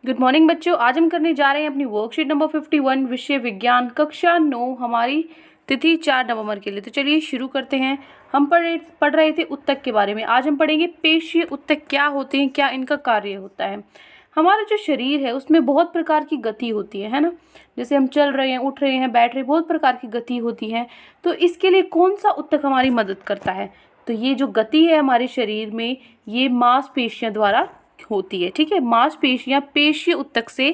Good morning बच्चों। आज हम करने जा रहे हैं अपनी वर्कशीट नंबर 51 विषय विज्ञान कक्षा 9 हमारी तिथि 4 नवंबर के लिए। तो चलिए शुरू करते हैं। हम पढ़ रहे थे उत्तक के बारे में। आज हम पढ़ेंगे पेशीय उत्तक क्या होते हैं, क्या इनका कार्य होता है। हमारा जो शरीर है उसमें बहुत प्रकार की गति होती है ना। जैसे हम चल रहे हैं, उठ रहे हैं, बैठ रहे हैं, बहुत प्रकार की गति होती है। तो इसके लिए कौन सा उत्तक हमारी मदद करता है? तो ये जो गति है हमारे शरीर में, ये मांसपेशियों द्वारा होती है। ठीक है, मांसपेशियां पेशीय उत्तक से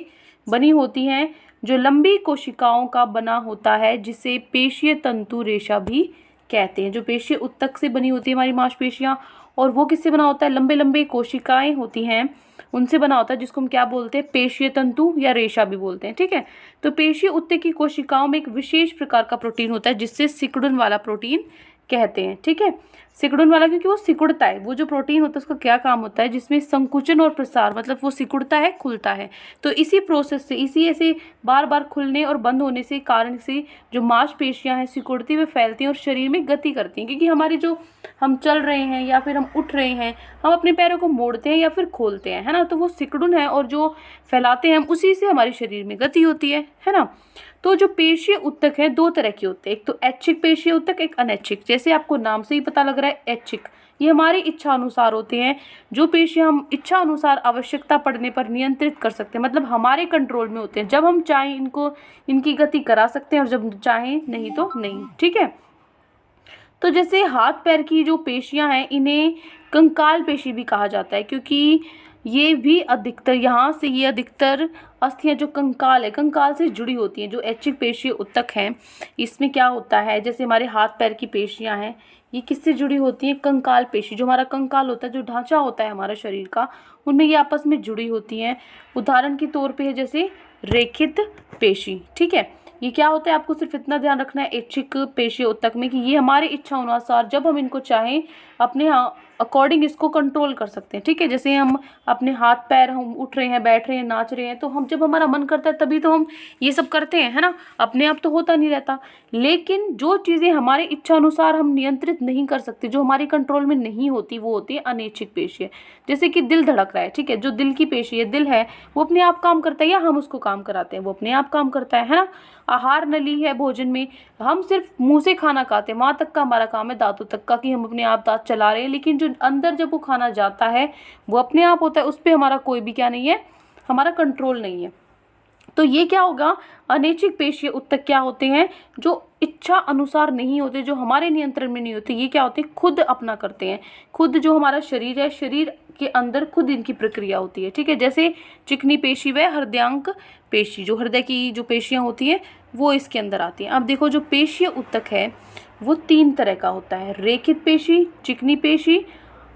बनी होती हैं, जो लंबी कोशिकाओं का बना होता है, जिसे पेशीय तंतु रेशा भी कहते हैं। जो पेशीय उत्तक से बनी होती है हमारी मांसपेशियां, और वो किससे बना होता है? लंबे लंबे कोशिकाएं होती हैं, उनसे बना होता है, जिसको हम क्या बोलते हैं? पेशीय तंतु या रेशा भी बोलते हैं। ठीक है, तो पेशीय उत्तक की कोशिकाओं में एक विशेष प्रकार का प्रोटीन होता है, जिससे सिकुड़न वाला प्रोटीन कहते हैं। ठीक है, सिकुड़न वाला क्योंकि वो सिकुड़ता है। वो जो प्रोटीन होता है उसका क्या काम होता है? जिसमें संकुचन और प्रसार, मतलब वो सिकुड़ता है, खुलता है। तो इसी प्रोसेस से, इसी ऐसे बार बार खुलने और बंद होने से कारण से जो मांसपेशियां हैं सिकुड़ती हुई फैलती हैं और शरीर में गति करती हैं। क्योंकि हमारी जो हम चल रहे हैं या फिर हम उठ रहे हैं, हम अपने पैरों को मोड़ते हैं या फिर खोलते हैं, है ना। तो वो सिकुड़न है और जो फैलाते हैं हम, उसी से हमारे शरीर में गति होती है ना। तो जो पेशीय उत्तक है दो तरह के होते हैं, एक तो ऐच्छिक पेशीय उत्तक, एक अनैच्छिक। जैसे आपको नाम से ही पता लग रहा है, ऐच्छिक, ये हमारी इच्छा अनुसार होते हैं। जो पेशियां हम इच्छा अनुसार आवश्यकता पड़ने पर नियंत्रित कर सकते हैं, मतलब हमारे कंट्रोल में होते हैं। जब हम चाहें इनको, इनकी गति करा सकते हैं, और जब चाहें नहीं तो नहीं। ठीक है, तो जैसे हाथ पैर की जो पेशियां हैं, इन्हें कंकाल पेशी भी कहा जाता है, क्योंकि ये भी अधिकतर यहाँ से, ये अधिकतर अस्थियां जो कंकाल है, कंकाल से जुड़ी होती हैं। जो ऐच्छिक पेशीय उत्तक हैं, इसमें क्या होता है, जैसे हमारे हाथ पैर की पेशियां हैं, ये किससे जुड़ी होती हैं? कंकाल पेशी। जो हमारा कंकाल होता है, जो ढांचा होता है हमारा शरीर का, उनमें ये आपस में जुड़ी होती हैं। उदाहरण के तौर पे है जैसे रेखित पेशी। ठीक है, ये क्या होता है? आपको सिर्फ इतना ध्यान रखना है ऐच्छिक पेशीय उत्तक में कि ये हमारे इच्छा अनुसार, जब हम इनको चाहें, अपने अकॉर्डिंग इसको कंट्रोल कर सकते हैं। ठीक है, जैसे हम अपने हाथ पैर, हम उठ रहे हैं, बैठ रहे हैं, नाच रहे हैं, तो हम जब हमारा मन करता है तभी तो हम ये सब करते हैं, है ना। अपने आप तो होता नहीं रहता। लेकिन जो चीज़ें हमारे इच्छा अनुसार हम नियंत्रित नहीं कर सकते, जो हमारे कंट्रोल में नहीं होती, वो होती है अनैच्छिक पेशी। जैसे कि दिल धड़क रहा है, ठीक है, जो दिल की पेशी है, दिल है, वो अपने आप काम करता है या हम उसको काम कराते हैं? वो अपने आप काम करता है ना। आहार नली है भोजन में, हम सिर्फ मुंह से खाना खाते हैं, वहाँ तक का हमारा काम है, दांतों तक का, कि हम अपने आप दांत चला रहे हैं। लेकिन जो अंदर जब वो खाना जाता है, वो अपने आप होता है, उस पर हमारा कोई भी क्या नहीं है, हमारा कंट्रोल नहीं है। तो ये क्या होगा? अनैच्छिक पेशीय उत्तक क्या होते हैं? जो इच्छा अनुसार नहीं होते, जो हमारे नियंत्रण में नहीं होते। ये क्या होते हैं? खुद अपना करते हैं। खुद जो हमारा शरीर है, शरीर के अंदर खुद इनकी प्रक्रिया होती है। ठीक है, जैसे चिकनी पेशी व हृदयांक पेशी, जो हृदय की जो पेशियां होती हैं, वो इसके अंदर आती हैं। अब देखो, जो पेशीय उत्तक है वो 3 तरह का होता है: रेखित पेशी, चिकनी पेशी,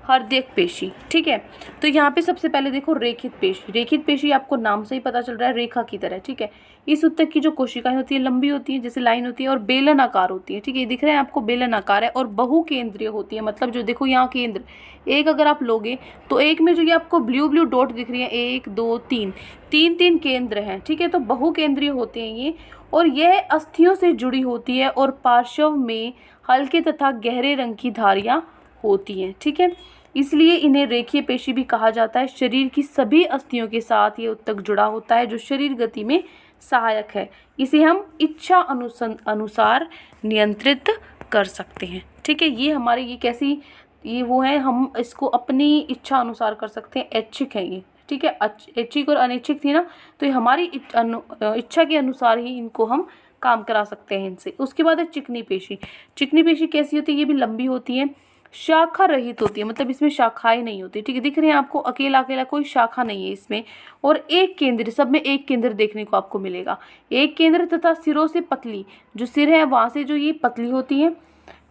हृदयक पेशी। ठीक है, तो यहाँ पे सबसे पहले देखो रेखित पेशी। रेखित पेशी आपको नाम से ही पता चल रहा है, रेखा की तरह। ठीक है, इस उत्तक की जो कोशिकाएं होती है, लंबी होती है, जैसे लाइन होती है, और बेलन आकार होती है। ठीक है, दिख रहा है आपको, बेलन आकार है, और बहुकेंद्रीय होती है। मतलब जो देखो यहाँ केंद्र एक अगर आप लोगे, तो एक में जो ये आपको ब्लू ब्लू डॉट दिख रही है, 1 2 3, 3 केंद्र हैं। ठीक है, तो बहुकेंद्रीय होते हैं ये, और यह अस्थियों से जुड़ी होती है, और पार्श्व में हल्के तथा गहरे रंग की धारियाँ होती हैं। ठीक है, इसलिए इन्हें रेखीय पेशी भी कहा जाता है। शरीर की सभी अस्थियों के साथ ये उत्तक जुड़ा होता है, जो शरीर गति में सहायक है। इसे हम इच्छा अनुसार नियंत्रित कर सकते हैं। ठीक है, ये हमारे, ये कैसी, ये वो है, हम इसको अपनी इच्छा अनुसार कर सकते हैं। ऐच्छिक है ये। ठीक है, ऐच्छिक और अनैच्छिक थी ना, तो ये हमारी इच्छा के अनुसार ही इनको हम काम करा सकते हैं इनसे। उसके बाद है चिकनी पेशी। चिकनी पेशी कैसी होती है? ये भी लंबी होती है, शाखा रहित होती है, मतलब इसमें शाखाएं नहीं होती। ठीक है, दिख रहे हैं आपको, अकेला अकेला कोई शाखा नहीं है इसमें, और एक केंद्र, सब में एक केंद्र देखने को आपको मिलेगा। एक केंद्र तथा सिरों से पतली, जो सिर है वहाँ से जो ये पतली होती है,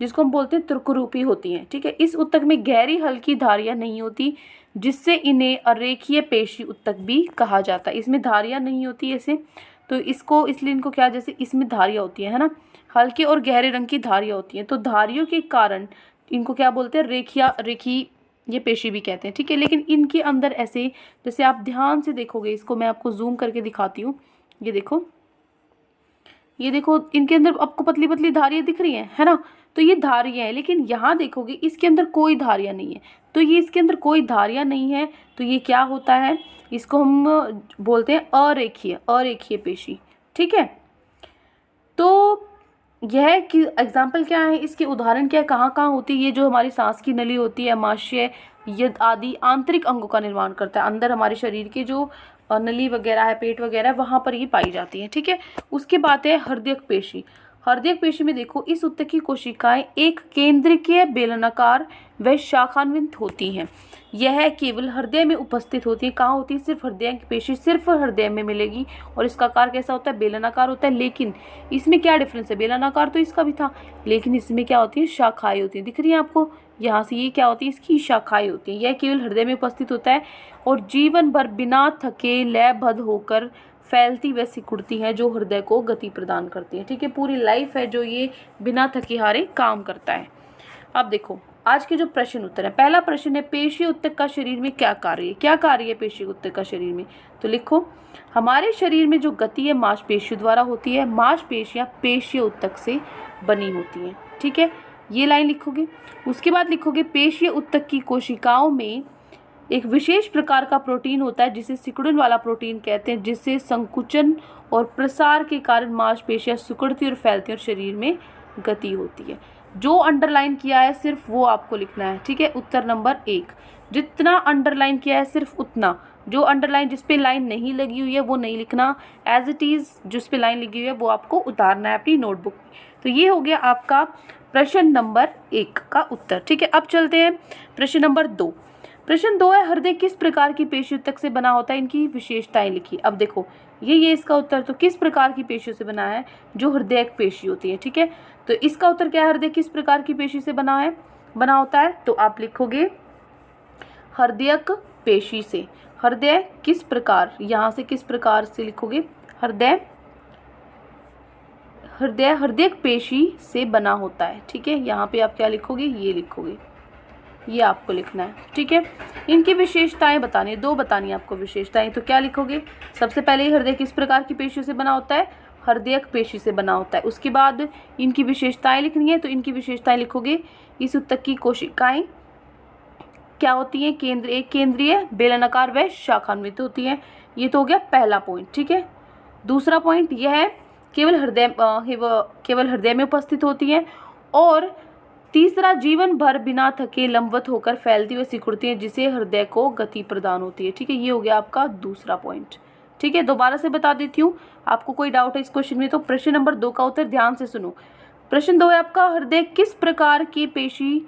जिसको हम बोलते हैं त्रिकुरूपी होती हैं। ठीक है, इस उत्तक में गहरी हल्की धारियाँ नहीं होती, जिससे इन्हें अरेखीय पेशी उत्तक भी कहा जाता है। इसमें धारियाँ नहीं होती ऐसे, तो इसको, इसलिए इनको क्या, जैसे इसमें धारियाँ होती है ना, हल्के और गहरे रंग की धारियाँ होती हैं, तो धारियों के कारण इनको क्या बोलते हैं? रेखी ये पेशी भी कहते हैं। ठीक है, लेकिन इनके अंदर ऐसे, जैसे आप ध्यान से देखोगे, इसको मैं आपको जूम करके दिखाती हूँ। ये देखो, ये देखो, इनके अंदर आपको पतली पतली धारियाँ दिख रही हैं, है ना। तो ये धारियाँ हैं, लेकिन यहाँ देखोगे इसके अंदर कोई धारियाँ नहीं है। तो ये इसके अंदर कोई धारियाँ नहीं है, तो ये क्या होता है, इसको हम बोलते हैं अरेखीय पेशी। ठीक है, तो यह कि एग्जाम्पल क्या है, इसके उदाहरण क्या है, कहाँ कहाँ होती है। ये जो हमारी सांस की नली होती है, अमाशय, यद आदि आंतरिक अंगों का निर्माण करता है। अंदर हमारे शरीर के जो नली वगैरह है, पेट वगैरह है, वहाँ पर ये पाई जाती है। ठीक है, उसके बाद है हृदयक पेशी। हृदयक पेशी में देखो, इस ऊतक की कोशिकाएं एक केंद्रीय बेलनाकार व शाखान्वित होती हैं। यह केवल हृदय में उपस्थित होती है। कहाँ होती है, सिर्फ हृदय की पेशी सिर्फ हृदय में मिलेगी, और इसका आकार कैसा होता है, बेलनाकार होता है। लेकिन इसमें क्या डिफरेंस है, बेलनाकार तो इसका भी था, लेकिन इसमें क्या होती है, शाखाएं होती है। दिख रही है आपको यहाँ से, ये क्या होती है, इसकी शाखाएं होती हैं। यह केवल हृदय में उपस्थित होता है और जीवन भर बिना थके लयबद्ध होकर फैलती व सिकुड़ती हैं, जो हृदय को गति प्रदान करती है। ठीक है, पूरी लाइफ है जो ये बिना थके हारे काम करता है। अब देखो आज के जो प्रश्न उत्तर है। पहला प्रश्न है, पेशीय ऊतक का शरीर में क्या कार्य है। क्या कार्य है पेशीय ऊतक का शरीर में, तो लिखो, हमारे शरीर में जो गति है मांसपेशियों द्वारा होती है। मांसपेशियां पेशीय ऊतक से बनी होती हैं। ठीक है, ये लाइन लिखोगे। उसके बाद लिखोगे, पेशीय ऊतक की कोशिकाओं में एक विशेष प्रकार का प्रोटीन होता है जिसे सिकुड़न वाला प्रोटीन कहते हैं, जिससे संकुचन और प्रसार के कारण मांसपेशियां सिकुड़ती और फैलती और शरीर में गति होती है। जो अंडरलाइन किया है सिर्फ वो आपको लिखना है। ठीक है, उत्तर नंबर 1। जितना अंडरलाइन किया है सिर्फ उतना, जो अंडरलाइन जिस पे लाइन नहीं लगी हुई है वो नहीं लिखना, एज इट इज़ जिस पे लाइन लगी हुई है वो आपको उतारना है अपनी नोटबुक में। तो ये हो गया आपका प्रश्न नंबर 1 का उत्तर। ठीक है, अब चलते हैं प्रश्न नंबर 2। प्रश्न 2 है, हृदय किस प्रकार की पेशी ऊतक से बना होता है, इनकी विशेषताएं लिखी। अब देखो ये इसका उत्तर, तो किस प्रकार की पेशियों से बना है, जो हृदयक पेशी होती है। ठीक है, तो इसका उत्तर क्या है, हृदय किस प्रकार की पेशी से बना होता है, तो आप लिखोगे हृदयक पेशी से। हृदय किस प्रकार, यहाँ से किस प्रकार से लिखोगे, हृदयक पेशी से बना होता है। ठीक है, यहाँ पे आप क्या लिखोगे, ये लिखोगे, ये आपको लिखना है। ठीक है, इनकी विशेषताएं बतानी है, 2 बतानी है आपको विशेषताएं। तो क्या लिखोगे, सबसे पहले हृदय किस प्रकार की पेशियों से बना होता है, हृदयक पेशी से बना होता है। उसके बाद इनकी विशेषताएं लिखनी है, तो इनकी विशेषताएं लिखोगे, इस ऊतक की कोशिकाएं क्या होती हैं, एक केंद्रीय बेलनाकार व शाखान्वित होती हैं। ये तो हो गया पहला पॉइंट। ठीक है, दूसरा पॉइंट यह है, केवल हृदय में उपस्थित होती हैं। और तीसरा, जीवन भर बिना थके लंबवत होकर फैलती व सिकुड़ती है, जिसे हृदय को गति प्रदान होती है। ठीक है, ये हो गया आपका दूसरा पॉइंट। ठीक है, दोबारा से बता देती हूँ, आपको कोई डाउट है इस क्वेश्चन में तो प्रश्न नंबर 2 का उत्तर ध्यान से सुनो। प्रश्न 2 है आपका, हृदय किस प्रकार की पेशी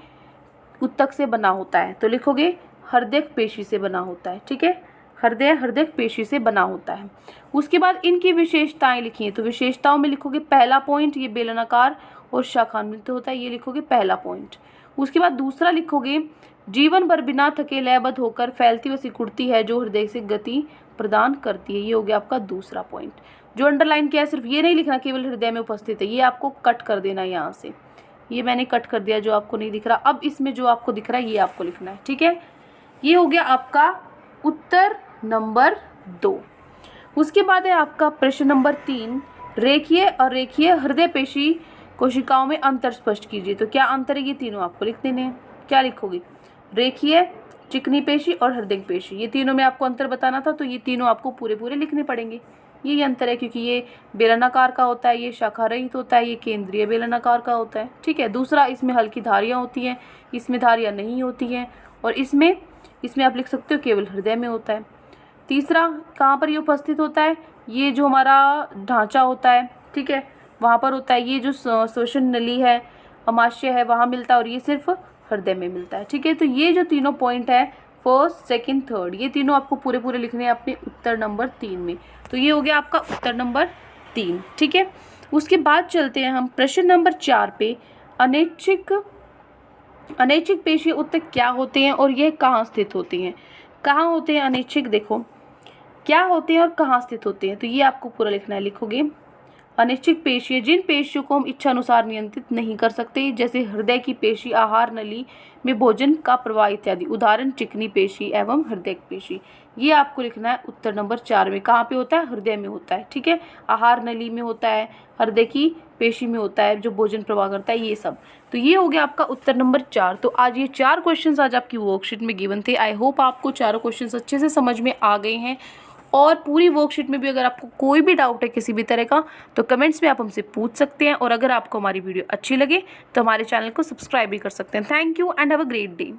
ऊतक से बना होता है, तो लिखोगे हृदयक पेशी से बना होता है। ठीक है, हृदयक पेशी से बना होता है। उसके बाद इनकी विशेषताएं लिखी हैं, तो विशेषताओं में लिखोगे पहला पॉइंट, ये बेलनाकार और शाखान्वित होता है, ये लिखोगे पहला पॉइंट। उसके बाद दूसरा लिखोगे, जीवन भर बिना थके लयबद्ध होकर फैलती व सिकुड़ती है, जो हृदय से गति प्रदान करती है, ये हो गया आपका दूसरा पॉइंट। जो अंडरलाइन किया है सिर्फ ये नहीं लिखना केवल हृदय में उपस्थित है, ये आपको कट कर देना है यहाँ से, ये मैंने कट कर दिया जो आपको नहीं दिख रहा। अब इसमें जो आपको दिख रहा है ये आपको लिखना है। ठीक है, ये हो गया आपका उत्तर नंबर 2। उसके बाद है आपका प्रश्न नंबर 3, रेखीय और अरेखीय हृदय पेशी कोशिकाओं में अंतर स्पष्ट कीजिए। तो क्या अंतर है, ये तीनों आपको लिख देने हैं। क्या लिखोगे, रेखीय, चिकनी पेशी और हृदयक पेशी, ये तीनों में आपको अंतर बताना था, तो ये तीनों आपको पूरे लिखने पड़ेंगे। यही अंतर है, क्योंकि ये बेलनाकार का होता है, ये शाखा रहित होता है, ये केंद्रीय बेलनाकार का होता है। ठीक है, दूसरा, इसमें हल्की धारियाँ होती हैं, इसमें धारियाँ नहीं होती हैं, और इसमें आप लिख सकते हो केवल हृदय में होता है। तीसरा, कहाँ पर ये उपस्थित होता है, ये जो हमारा ढांचा होता है, ठीक है, वहाँ पर होता है। ये जो श्वसन नली है, अमाशय है, वहाँ मिलता है, और ये सिर्फ हृदय में मिलता है। ठीक है, तो ये जो तीनों पॉइंट है, फर्स्ट, सेकंड, थर्ड, ये तीनों आपको पूरे लिखने हैं अपने उत्तर नंबर 3 में। तो ये हो गया आपका उत्तर नंबर 3। ठीक है, उसके बाद चलते हैं हम प्रश्न नंबर 4 पे। अनैच्छिक पेशीय ऊतक क्या होते हैं और ये कहाँ स्थित होती हैं। कहाँ होते हैं अनैच्छिक, देखो क्या होते हैं और कहाँ स्थित होते हैं, तो ये आपको पूरा लिखना है। लिखोगे अनिश्चित पेशी है जिन पेशियों को हम इच्छानुसार नियंत्रित नहीं कर सकते, जैसे हृदय की पेशी, आहार नली में भोजन का प्रवाह इत्यादि। उदाहरण चिकनी पेशी एवं हृदय पेशी। ये आपको लिखना है उत्तर नंबर 4 में। कहाँ पे होता है? हृदय में होता है। ठीक है, आहार नली में होता है, हृदय की पेशी में होता है जो भोजन प्रवाह करता है, ये सब। तो ये हो गया आपका उत्तर नंबर 4। तो आज ये 4 क्वेश्चन आज आपकी वर्कशीट में गिवन थे। आई होप आपको चारों क्वेश्चन अच्छे से समझ में आ गए हैं। और पूरी वर्कशीट में भी अगर आपको कोई भी डाउट है किसी भी तरह का, तो कमेंट्स में आप हमसे पूछ सकते हैं। और अगर आपको हमारी वीडियो अच्छी लगे तो हमारे चैनल को सब्सक्राइब भी कर सकते हैं। Thank you and have a great day.